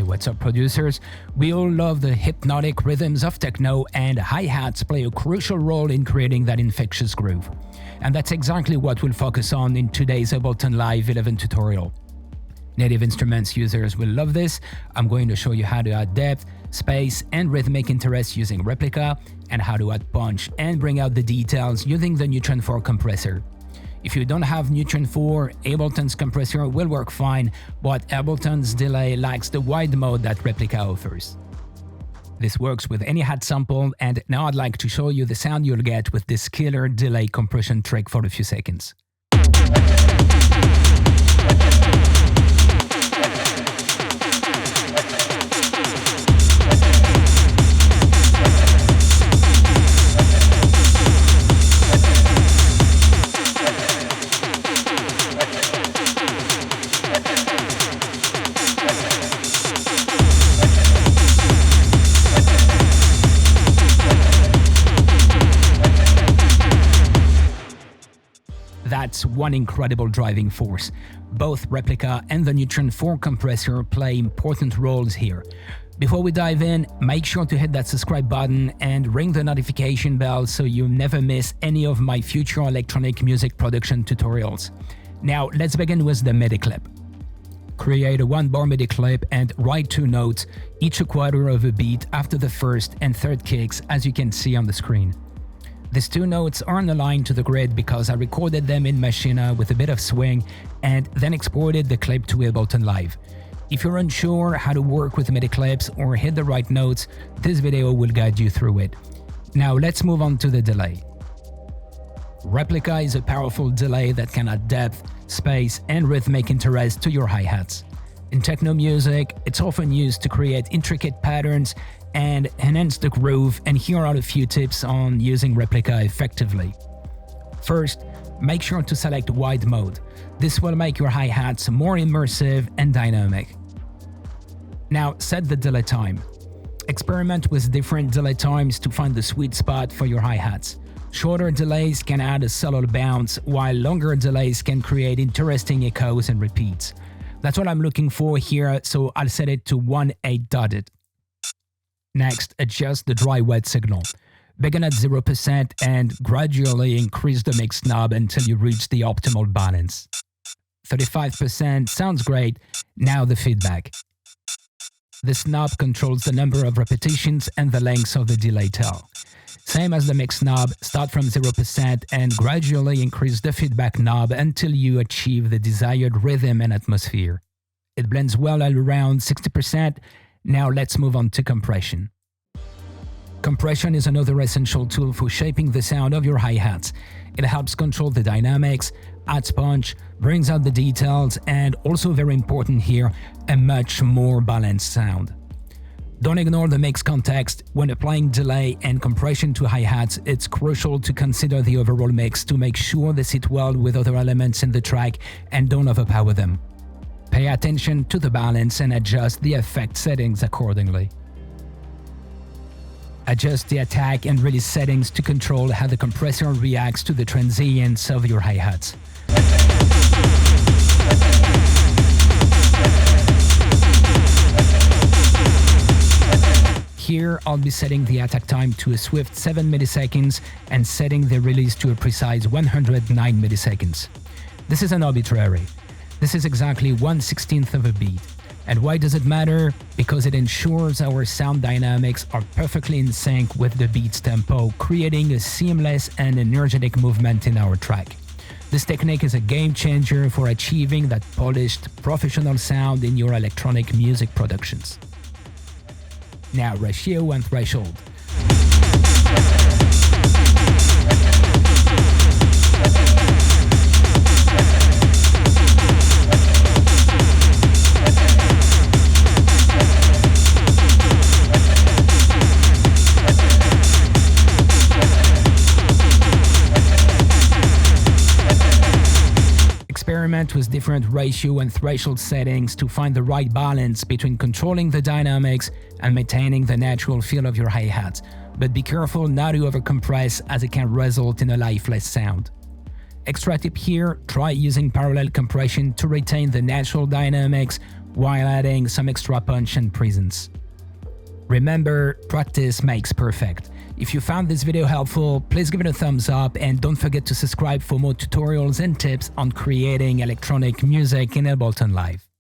what's up producers? We all love the hypnotic rhythms of techno, and hi-hats play a crucial role in creating that infectious groove. And that's exactly what we'll focus on in today's Ableton Live 11 tutorial. Native Instruments users will love this. I'm going to show you how to add depth, space, and rhythmic interest using Replika, and how to add punch and bring out the details using the Neutron 4 compressor. If you don't have Neutron 4, Ableton's compressor will work fine, but Ableton's delay lacks the wide mode that Replika offers. This works with any hat sample, and now I'd like to show you the sound you'll get with this killer delay compression trick for a few seconds. That's one incredible driving force. Both Replika and the Neutron 4 compressor play important roles here. Before we dive in, make sure to hit that subscribe button and ring the notification bell so you never miss any of my future electronic music production tutorials. Now let's begin with the MIDI clip. Create a 1-bar MIDI clip and write 2 notes, each a quarter of a beat after the first and third kicks, as you can see on the screen. These 2 notes aren't aligned to the grid because I recorded them in Machina with a bit of swing and then exported the clip to Ableton Live. If you're unsure how to work with MIDI clips or hit the right notes, this video will guide you through it. Now let's move on to the delay. Replika is a powerful delay that can add depth, space, and rhythmic interest to your hi-hats. In techno music, it's often used to create intricate patterns and enhance the groove, and here are a few tips on using Replika effectively. First, make sure to select wide mode. This will make your hi-hats more immersive and dynamic. Now set the delay time. Experiment with different delay times to find the sweet spot for your hi-hats. Shorter delays can add a subtle bounce, while longer delays can create interesting echoes and repeats. That's what I'm looking for here, so I'll set it to 1/8 dotted. Next, adjust the dry-wet signal. Begin at 0% and gradually increase the mix knob until you reach the optimal balance. 35% sounds great, now the feedback. This knob controls the number of repetitions and the length of the delay tail. Same as the mix knob, start from 0% and gradually increase the feedback knob until you achieve the desired rhythm and atmosphere. It blends well at around 60%. Now let's move on to compression. Compression is another essential tool for shaping the sound of your hi-hats. It helps control the dynamics, adds punch, brings out the details, and also very important here, a much more balanced sound. Don't ignore the mix context. When applying delay and compression to hi-hats, it's crucial to consider the overall mix to make sure they sit well with other elements in the track and don't overpower them. Pay attention to the balance and adjust the effect settings accordingly. Adjust the attack and release settings to control how the compressor reacts to the transients of your hi-hats. Here, I'll be setting the attack time to a swift 7 milliseconds and setting the release to a precise 109 milliseconds. This is an arbitrary. This is exactly 1/16 of a beat. And why does it matter? Because it ensures our sound dynamics are perfectly in sync with the beat's tempo, creating a seamless and energetic movement in our track. This technique is a game changer for achieving that polished, professional sound in your electronic music productions. Now, ratio and threshold. Experiment with different ratio and threshold settings to find the right balance between controlling the dynamics and maintaining the natural feel of your hi-hats, but be careful not to overcompress as it can result in a lifeless sound. Extra tip here, try using parallel compression to retain the natural dynamics while adding some extra punch and presence. Remember, practice makes perfect. If you found this video helpful, please give it a thumbs up and don't forget to subscribe for more tutorials and tips on creating electronic music in Ableton Live.